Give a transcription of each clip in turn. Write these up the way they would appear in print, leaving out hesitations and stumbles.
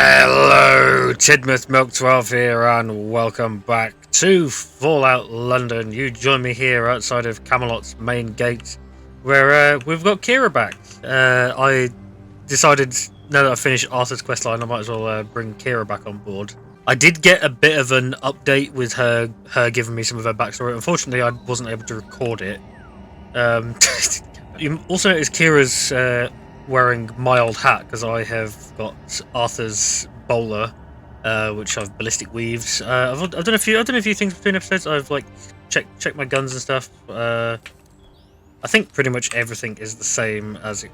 Hello, Tidmouth Milk 12 here, and welcome back to Fallout London. You join me here outside of Camelot's main gate, where we've got Kira back. I decided, now that I've finished Arthur's questline, I might as well bring Kira back on board. I did get a bit of an update with her giving me some of her backstory. Unfortunately, I wasn't able to record it. You also notice Kira's wearing my old hat because I have got Arthur's bowler, which I've ballistic weaved. I've done a few things between episodes. I've like checked my guns and stuff. I think pretty much everything is the same as it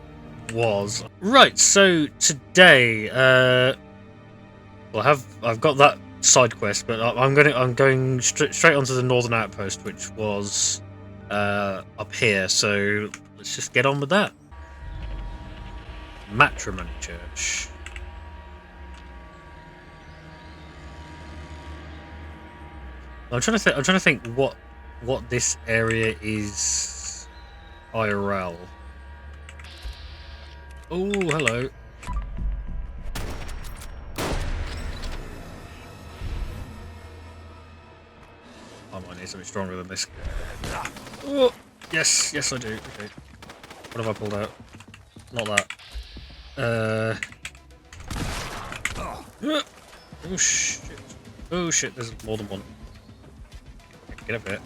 was. Right. So today, I've got that side quest, but I'm going straight onto the northern outpost, which was up here. So let's just get on with that. Matrimony Church. I'm trying to think what this area is IRL. Oh, hello. I might need something stronger than this. Oh, yes, I do. Okay. What have I pulled out? Not that. Oh shit. Oh shit, there's more than one. Get up here.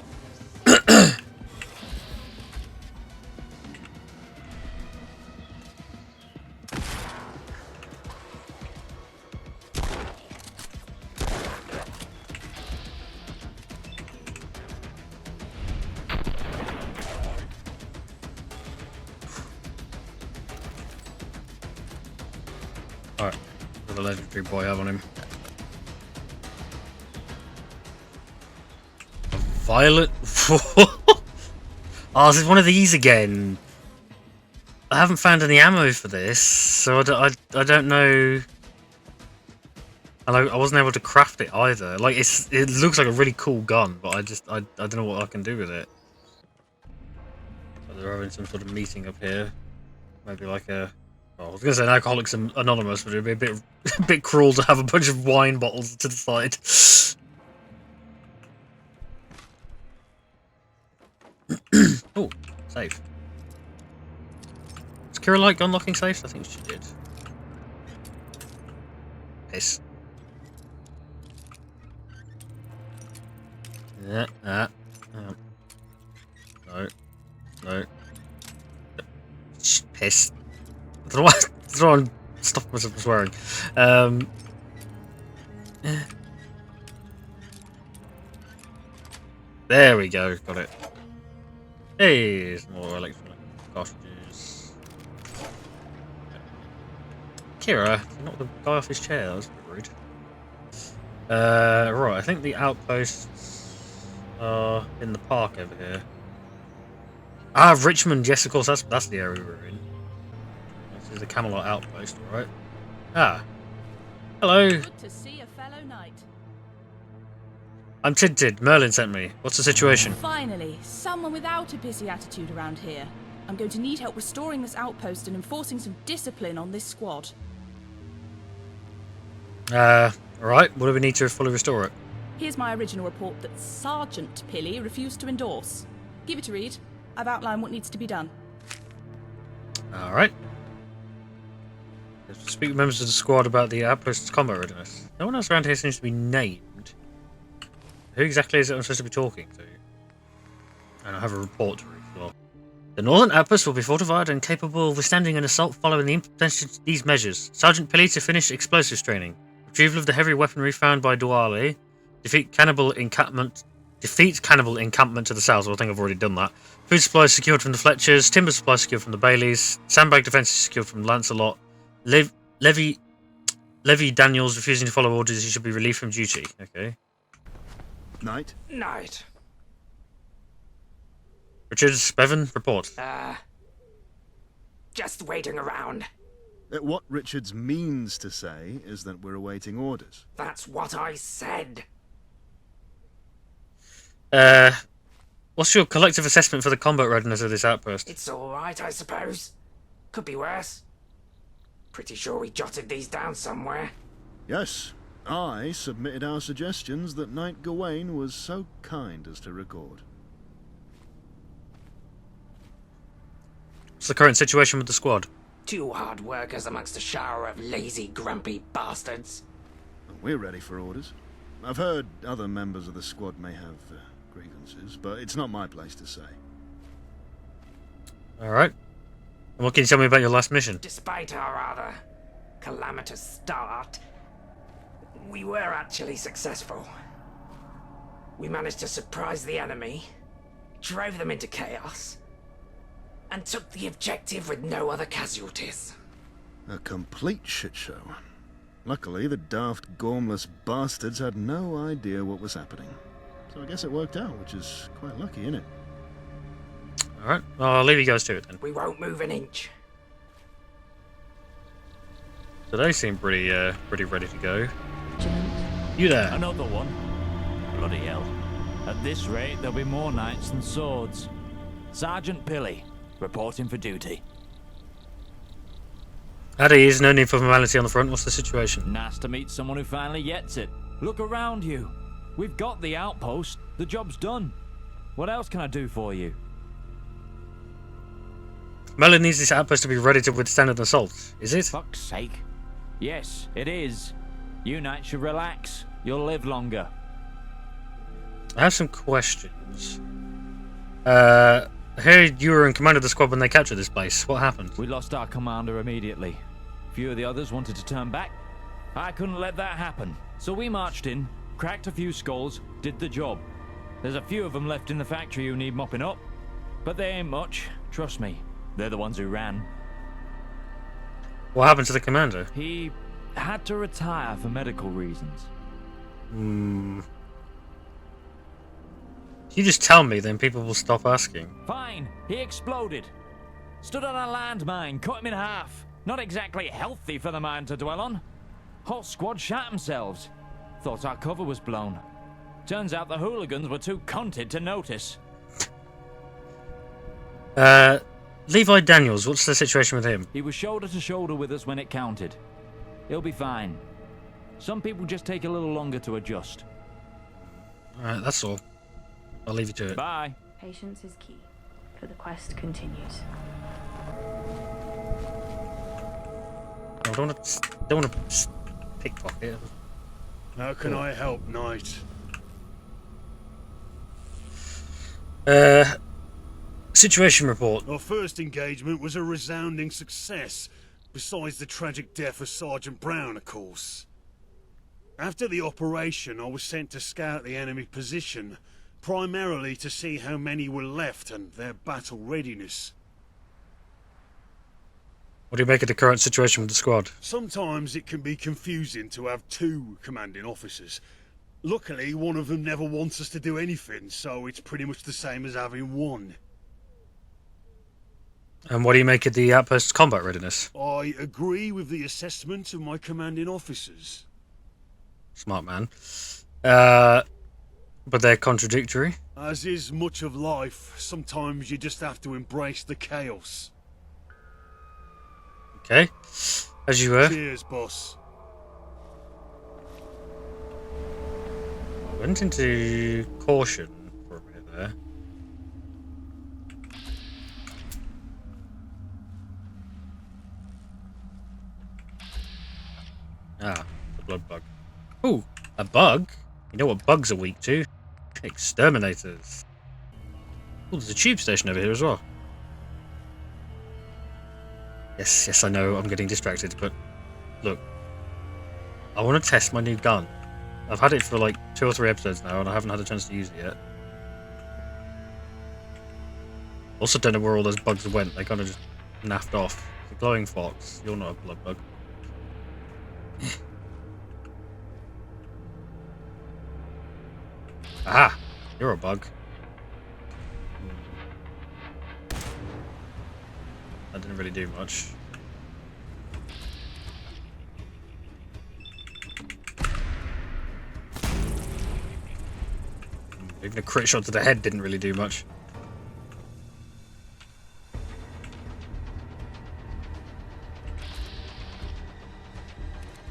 Alright, with a legendary boy I have on him. A violet. Oh, this is one of these again. I haven't found any ammo for this, so I don't know. And I wasn't able to craft it either. Like it looks like a really cool gun, but I don't know what I can do with it. So they're having some sort of meeting up here. Maybe like a. Oh, I was going to say an Alcoholics Anonymous, but it'd be a bit cruel to have a bunch of wine bottles to the side. Oh, safe. Does Kira like unlocking safes? I think she did. Piss. Yeah, no. Piss. I don't want to stop myself from swearing. There we go, got it. Hey, some more electronic cartridges. Kira, you knocked the guy off his chair, that was a bit rude. Right, I think the outposts are in the park over here. Ah, Richmond, yes, of course, that's the area we're in. This is the Camelot Outpost, right? Ah. Hello. Good to see a fellow knight. I'm Tid. Merlin sent me. What's the situation? Finally, someone without a pissy attitude around here. I'm going to need help restoring this outpost and enforcing some discipline on this squad. Alright, what do we need to fully restore it? Here's my original report that Sergeant Pilly refused to endorse. Give it a read. I've outlined what needs to be done. Alright. Speak with members of the squad about the outpost's combat readiness. No one else around here seems to be named. Who exactly is it I'm supposed to be talking to? And I have a report to read as well. The northern outpost will be fortified and capable of withstanding an assault following the implementation of these measures. Sergeant Pilly to finish explosives training. Retrieval of the heavy weaponry found by Duale. Defeat cannibal encampment to the south. Well, I think I've already done that. Food supplies secured from the Fletchers. Timber supplies secured from the Baileys. Sandbag defences secured from Lancelot. Levy Daniels refusing to follow orders. He should be relieved from duty. Okay. Knight? Richards, Bevan, report. Just waiting around. What Richards means to say is that we're awaiting orders. That's what I said. What's your collective assessment for the combat readiness of this outpost? It's alright, I suppose. Could be worse. Pretty sure we jotted these down somewhere. Yes, I submitted our suggestions that Knight Gawain was so kind as to record. What's the current situation with the squad? 2 hard workers amongst a shower of lazy, grumpy bastards. We're ready for orders. I've heard other members of the squad may have grievances, but it's not my place to say. Alright. And what can you tell me about your last mission? Despite our rather calamitous start, we were actually successful. We managed to surprise the enemy, drove them into chaos, and took the objective with no other casualties. A complete shit show. Luckily, the daft, gormless bastards had no idea what was happening. So I guess it worked out, which is quite lucky, isn't it? Alright, well, I'll leave you guys to it then. We won't move an inch. So they seem pretty ready to go. You there? Another one. Bloody hell. At this rate, there'll be more knights than swords. Sergeant Pilly, reporting for duty. Addy, is no need for formality on the front. What's the situation? Nice to meet someone who finally gets it. Look around you. We've got the outpost. The job's done. What else can I do for you? Merlin needs this outpost to be ready to withstand an assault. Is it? Fuck's sake. Yes, it is. You knights should relax. You'll live longer. I have some questions. I heard you were in command of the squad when they captured this place. What happened? We lost our commander immediately. A few of the others wanted to turn back. I couldn't let that happen. So we marched in, cracked a few skulls, did the job. There's a few of them left in the factory who need mopping up. But they ain't much, trust me. They're the ones who ran. What happened to the commander? He had to retire for medical reasons. Can you just tell me, then people will stop asking? Fine, he exploded. Stood on a landmine, cut him in half. Not exactly healthy for the man to dwell on. Whole squad shot themselves. Thought our cover was blown. Turns out the hooligans were too cunted to notice. Levi Daniels, what's the situation with him? He was shoulder to shoulder with us when it counted. He'll be fine. Some people just take a little longer to adjust. Alright, that's all. I'll leave you to it. Bye. Patience is key, for the quest continues. I don't want to pickpocket. How can I help, Knight? Situation report. Our first engagement was a resounding success, besides the tragic death of Sergeant Brown, of course. After the operation, I was sent to scout the enemy position, primarily to see how many were left and their battle readiness. What do you make of the current situation with the squad? Sometimes it can be confusing to have 2 commanding officers. Luckily, one of them never wants us to do anything, so it's pretty much the same as having 1. And what do you make of the outpost's combat readiness? I agree with the assessment of my commanding officers. Smart man. But they're contradictory. As is much of life, sometimes you just have to embrace the chaos. Okay. As you were. Cheers, boss. I went into caution for a minute there. Ah, the blood bug. Ooh, a bug? You know what bugs are weak to? Exterminators. Ooh, there's a tube station over here as well. Yes, I know, I'm getting distracted, but look. I want to test my new gun. I've had it for like 2 or 3 episodes now, and I haven't had a chance to use it yet. Also don't know where all those bugs went, they kind of just naffed off. The glowing fox, you're not a blood bug. Aha! You're a bug. That didn't really do much. Even a crit shot to the head didn't really do much.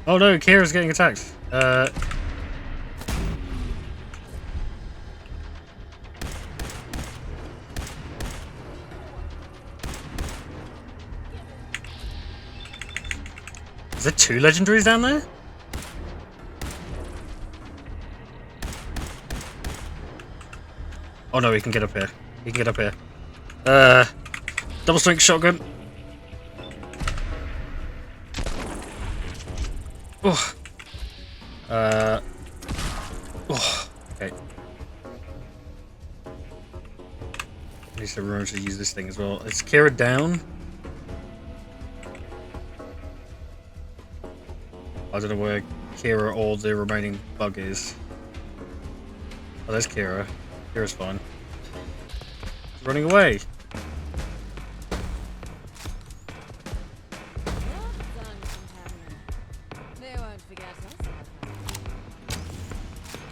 Oh no, Kira's getting attacked. Is there 2 legendaries down there? Oh no, he can get up here. He can get up here. Double strength shotgun. Oh. Oh. Okay. I need to remember to use this thing as well. Is Kira down? I don't know where Kira or the remaining bug is. Oh, there's Kira. Kira's fine. He's running away.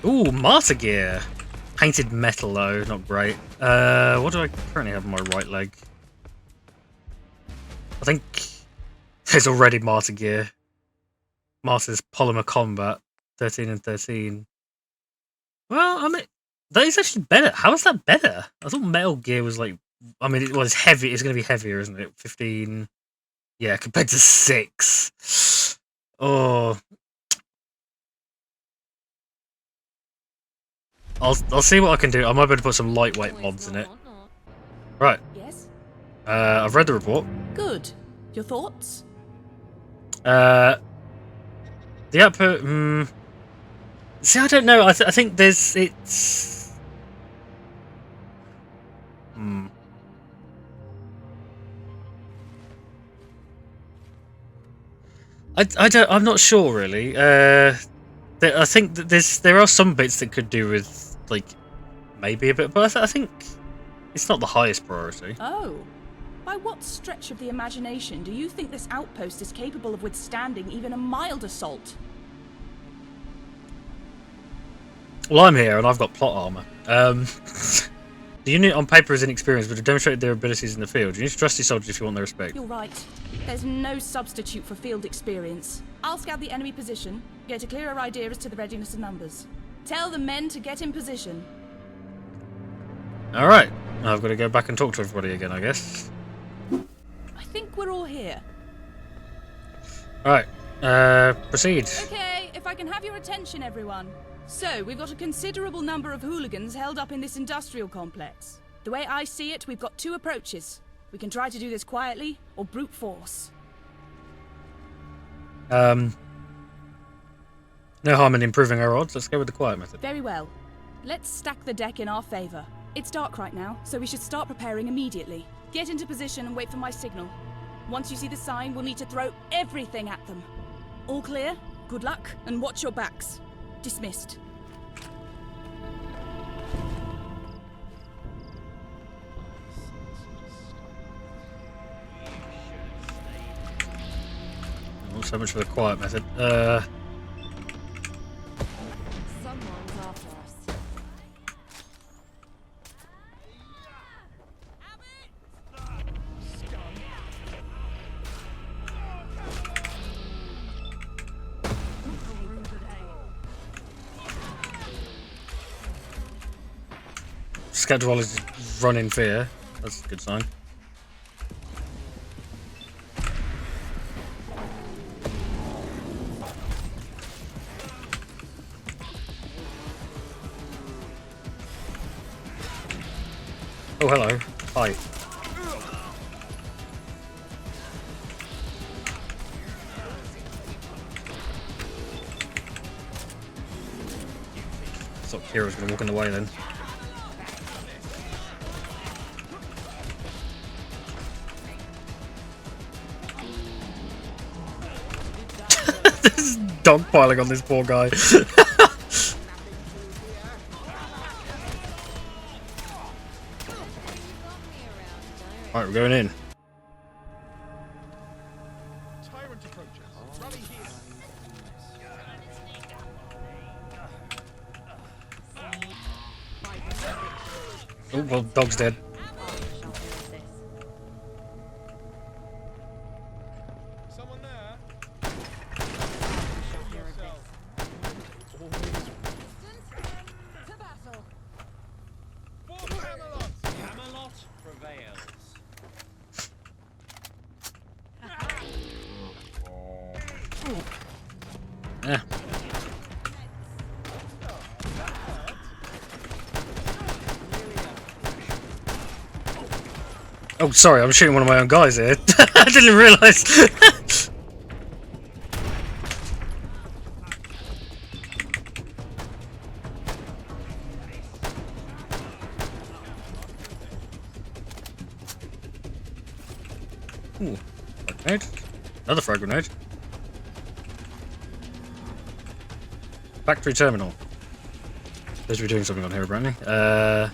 Ooh, martyr gear. Painted metal though, not great. What do I currently have on my right leg? I think there's already martyr gear. Martyr's polymer combat, 13 and 13. Well, I mean, that is actually better. How is that better? I thought metal gear was like, I mean, it was heavy. It's going to be heavier, isn't it? 15. Yeah, compared to 6. Oh. I'll see what I can do. I might be able to put some lightweight mods in it. Right. Yes? I've read the report. Good. Your thoughts? The output. See, I don't know. I think there's. It's. I don't. I'm not sure really. I think that there are some bits that could do with like maybe a bit, but I think it's not the highest priority. Oh. By what stretch of the imagination do you think this outpost is capable of withstanding even a mild assault? Well, I'm here and I've got plot armor. The unit on paper is inexperienced, but have demonstrated their abilities in the field. You need to trust your soldiers if you want their respect. You're right. There's no substitute for field experience. I'll scout the enemy position, get a clearer idea as to the readiness of numbers. Tell the men to get in position. Alright, I've got to go back and talk to everybody again, I guess. I think we're all here. Alright, proceed. Okay, if I can have your attention, everyone. So, we've got a considerable number of hooligans held up in this industrial complex. The way I see it, we've got 2 approaches. We can try to do this quietly, or brute force. No harm in improving our odds. Let's go with the quiet method. Very well. Let's stack the deck in our favor. It's dark right now, so we should start preparing immediately. Get into position and wait for my signal. Once you see the sign, we'll need to throw everything at them. All clear? Good luck, and watch your backs. Dismissed. Not so much for the quiet method. Someone's after us. Schedule is run in fear. That's a good sign. Oh, hello. Hi. Thought Kira was going to walk in the way then. This dogpiling on this poor guy. Alright, we're going in. Oh, well, dog's dead. Yeah. Oh, sorry, I'm shooting one of my own guys here. I didn't realise. Ooh, frag grenade. Another frag grenade. Factory terminal. Supposed to be doing something on here, apparently. Oh.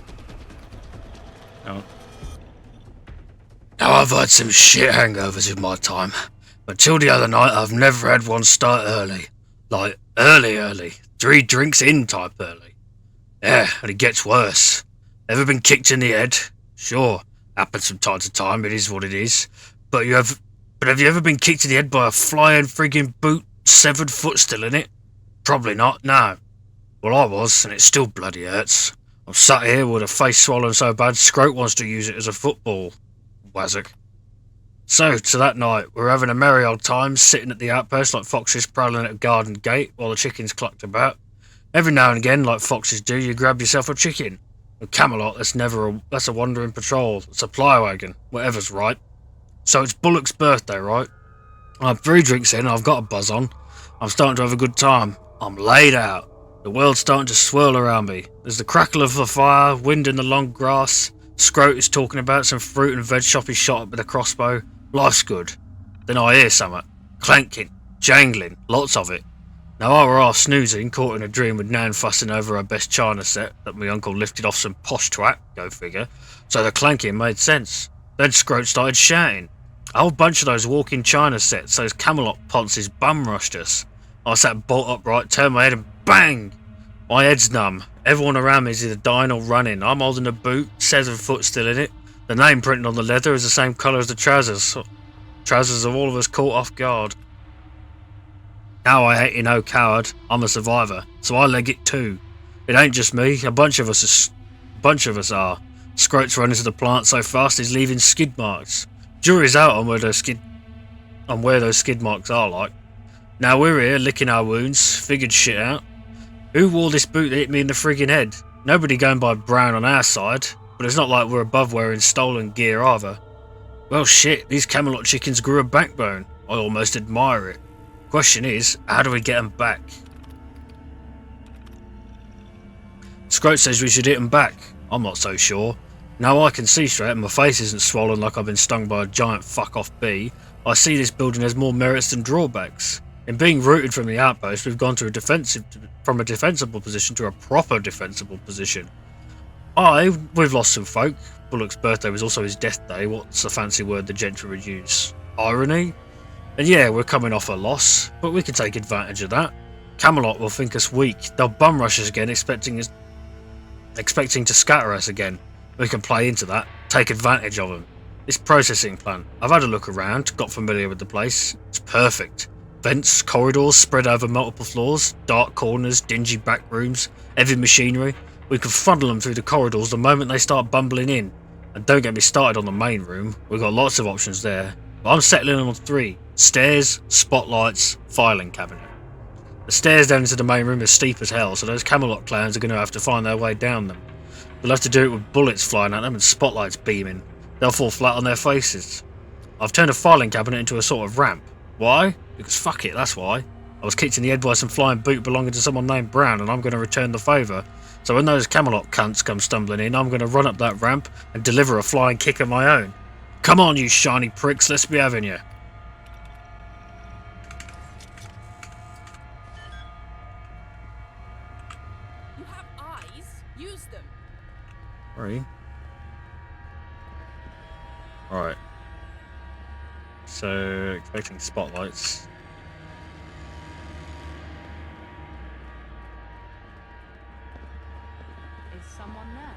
Now, I've had some shit hangovers in my time, but till the other night, I've never had one start early. Like, early. 3 drinks in type early. Yeah, and it gets worse. Ever been kicked in the head? Sure, happens from time to time, it is what it is. But have you ever been kicked in the head by a flying friggin' boot, 7 foot still in it? Probably not, no. Well, I was, and it still bloody hurts. I'm sat here with a face swollen so bad, Scroat wants to use it as a football. Wazzock. So, to that night, we're having a merry old time, sitting at the outpost like foxes prowling at a garden gate while the chickens clucked about. Every now and again, like foxes do, you grab yourself a chicken. At Camelot, that's a wandering patrol. It's a supply wagon, whatever's right. So it's Bullock's birthday, right? I'm 3 drinks in, I've got a buzz on. I'm starting to have a good time. I'm laid out. The world's starting to swirl around me. There's the crackle of the fire, wind in the long grass. Scroat is talking about some fruit and veg shop he shot up with a crossbow. Life's good. Then I hear something. Clanking, jangling, lots of it. Now I were half snoozing, caught in a dream with Nan fussing over her best china set that my uncle lifted off some posh twat, go figure. So the clanking made sense. Then Scroat started shouting. A whole bunch of those walking china sets, those Camelot ponces bum rushed us. I sat bolt upright, turned my head and bang! My head's numb. Everyone around me is either dying or running. I'm holding a boot, 7 foot still in it. The name printed on the leather is the same colour as the trousers. Trousers of all of us caught off guard. Now I ain't no coward. I'm a survivor, so I leg it too. It ain't just me. A bunch of us are. Scroat's running to the plant so fast he's leaving skid marks. Jury's out on where those skid marks are like. Now we're here licking our wounds, figured shit out. Who wore this boot that hit me in the friggin' head? Nobody going by Brown on our side, but it's not like we're above wearing stolen gear either. Well shit, these Camelot chickens grew a backbone. I almost admire it. Question is, how do we get them back? Scroat says we should hit them back. I'm not so sure. Now I can see straight and my face isn't swollen like I've been stung by a giant fuck-off bee. I see this building has more merits than drawbacks. In being routed from the outpost, we've gone to from a defensible position to a proper defensible position. We've lost some folk. Bullock's birthday was also his death day. What's the fancy word the gentry would use? Irony? And yeah, we're coming off a loss, but we can take advantage of that. Camelot will think us weak. They'll bum rush us again, expecting to scatter us again. We can play into that, take advantage of them. This processing plant, I've had a look around, got familiar with the place. It's perfect. Vents, corridors spread over multiple floors, dark corners, dingy back rooms, heavy machinery. We can funnel them through the corridors the moment they start bumbling in. And don't get me started on the main room, we've got lots of options there. But I'm settling on 3. Stairs, spotlights, filing cabinet. The stairs down into the main room are steep as hell, so those Camelot clowns are going to have to find their way down them. They'll have to do it with bullets flying at them and spotlights beaming. They'll fall flat on their faces. I've turned a filing cabinet into a sort of ramp. Why? Because fuck it, that's why. I was kicked in the head by some flying boot belonging to someone named Brown, and I'm going to return the favour. So when those Camelot cunts come stumbling in, I'm going to run up that ramp and deliver a flying kick of my own. Come on, you shiny pricks, let's be having you. You have eyes. Use them. Right. Alright. So, expecting spotlights. Is someone there?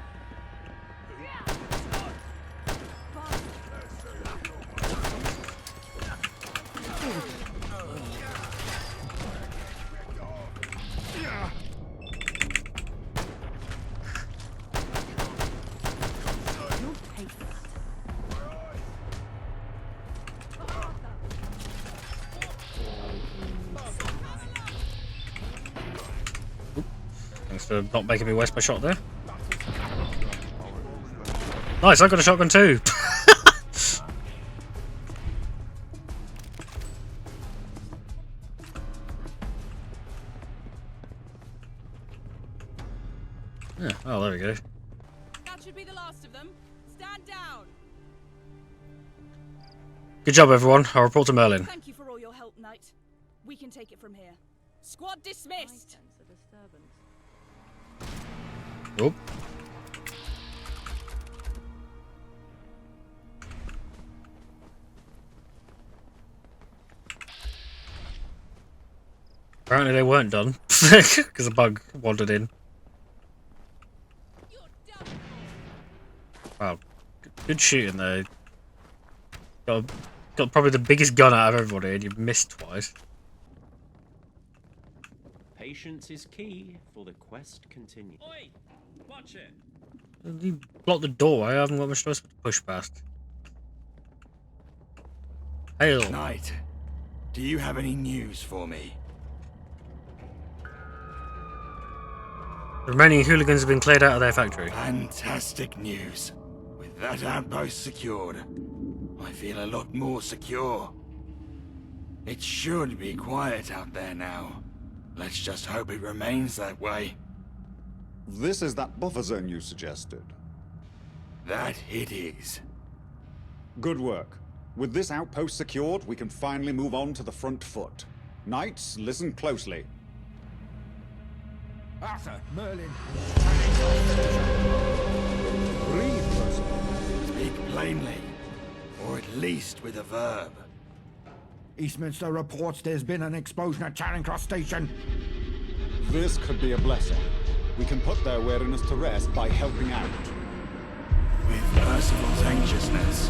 for not making me waste my shot there. Nice, I got a shotgun too. Yeah, oh, there we go. That should be the last of them. Stand down. Good job, everyone. I'll report to Merlin. Thank you for all your help, Knight. We can take it from here. Squad dismissed. Oh. Apparently they weren't done, because a bug wandered in. Wow, good shooting though. Got probably the biggest gun out of everybody, and you've missed twice. Patience is key for the quest continue. Oi! Watch it! You blocked the door. I haven't got much choice but to push past. Hail. Knight, do you have any news for me? The remaining hooligans have been cleared out of their factory. Fantastic news. With that outpost secured, I feel a lot more secure. It should be quiet out there now. Let's just hope it remains that way. This is that buffer zone you suggested. That it is. Good work. With this outpost secured, we can finally move on to the front foot. Knights, listen closely. Arthur, Merlin. Breathe, Percy. Speak plainly, or at least with a verb. Eastminster reports there's been an explosion at Charing Cross Station. This could be a blessing. We can put their weariness to rest by helping out. With Percival's anxiousness,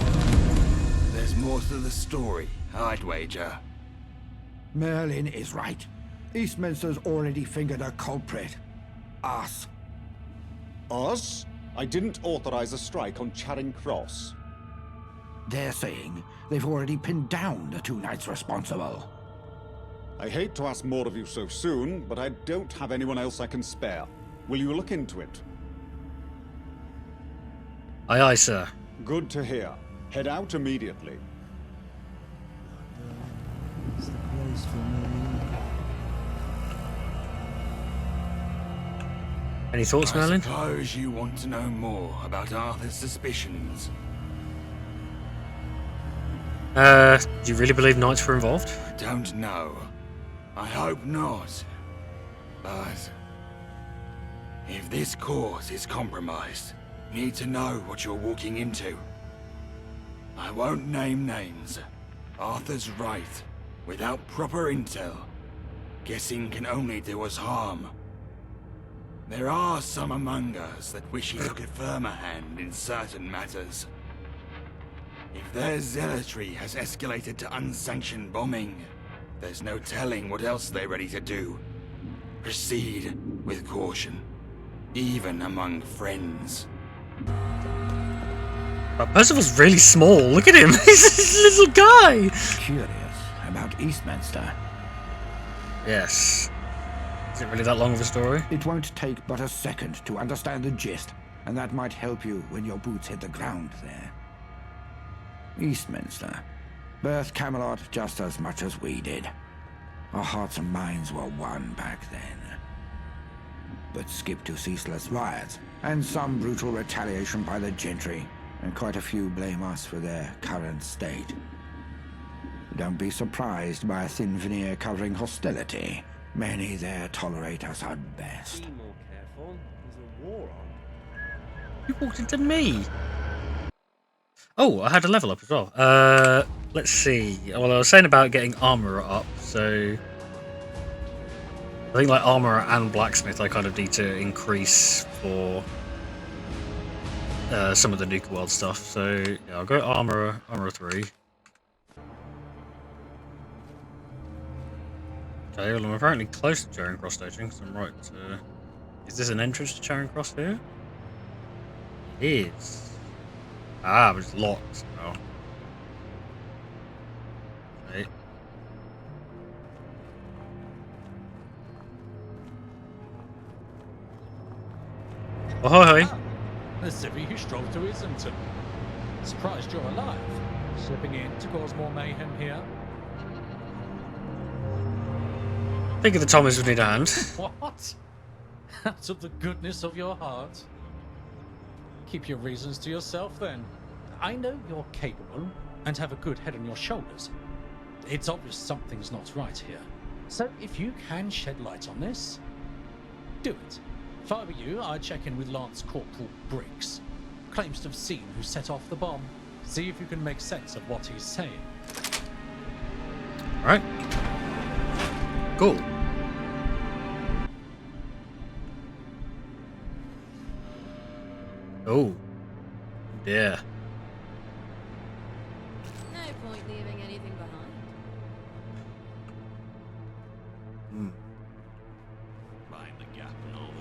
there's more to the story, I'd wager. Merlin is right. Eastminster's already fingered a culprit. Us. Us? I didn't authorize a strike on Charing Cross. They're saying they've already pinned down the two knights responsible. I hate to ask more of you so soon, but I don't have anyone else I can spare. Will you look into it? Aye, aye, sir. Good to hear. Head out immediately. Any thoughts, I Merlin? suppose you want to know more about Arthur's suspicions. Do you really believe knights were involved? I don't know. I hope not. But if this cause is compromised, you need to know what you're walking into. I won't name names. Arthur's right. Without proper intel, guessing can only do us harm. There are some among us that wish he took a firmer hand in certain matters. If their zealotry has escalated to unsanctioned bombing, there's no telling what else they're ready to do. Proceed with caution, even among friends. But Percival's really small. Look at him. He's this little guy. Curious about Eastminster. Yes. Is it really that long of a story? It won't take but a second to understand the gist, and that might help you when your boots hit the ground there. Eastminster birthed Camelot just as much as we did. Our hearts and minds were one back then. But skip to ceaseless riots, and some brutal retaliation by the gentry, and quite a few blame us for their current state. Don't be surprised by a thin veneer covering hostility. Many there tolerate us at best. Be more careful. There's a war on. You walked into me. Oh, I had a level up as well. Let's see. Well, I was saying about getting armor up, so I think like armor and blacksmith I kind of need to increase for some of the Nuka World stuff. So yeah, I'll go armor 3. Okay, well I'm apparently close to Charing Cross Station because I'm right. Is this an entrance to Charing Cross here? It is. Ah, but it's locked. Oh. Okay. Ahoy! The civvy who strolled to Islington. Surprised you're alive. Slipping in to cause more mayhem here. I think the Thomas would need a hand. What? Out of the goodness of your heart? Keep your reasons to yourself then. I know you're capable and have a good head on your shoulders. It's obvious something's not right here. So if you can shed light on this, do it. If I were you, I'd check in with Lance Corporal Briggs. Claims to have seen who set off the bomb. See if you can make sense of what he's saying. Alright. Cool. Oh. Yeah. No point leaving anything behind. Mind the gap and all.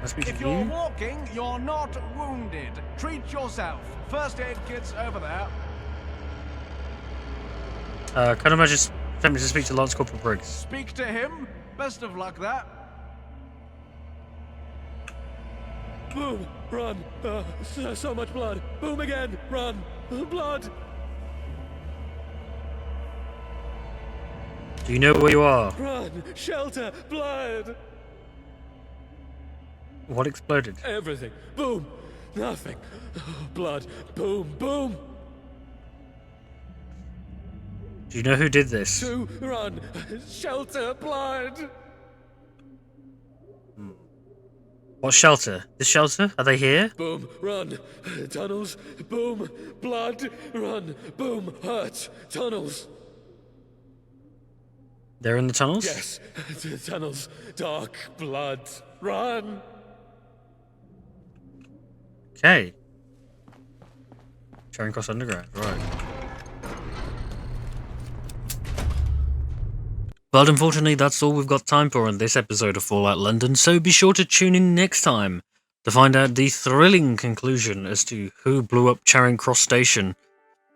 If you're walking, you're not wounded. Treat yourself. First aid kit's over there. Can I imagine sent me to speak to Lance Corporal Briggs? Speak to him. Best of luck there. Boom! Run! So much blood! Boom again! Run! Blood! Do you know where you are? Run! Shelter! Blood! What exploded? Everything! Boom! Nothing! Blood! Boom! Boom! Do you know who did this? To run! Shelter! Blood! What shelter? This shelter? Are they here? Boom! Run! Tunnels! Boom! Blood! Run! Boom! Hurt! Tunnels! They're in the tunnels? Yes! Tunnels! Dark blood! Run! Okay. Charing Cross Underground, right. But unfortunately, that's all we've got time for on this episode of Fallout London, so be sure to tune in next time to find out the thrilling conclusion as to who blew up Charing Cross Station.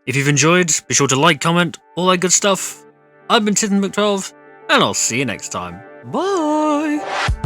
If you've enjoyed, be sure to like, comment, all that good stuff. I've been Tidmouth 12, and I'll see you next time. Bye!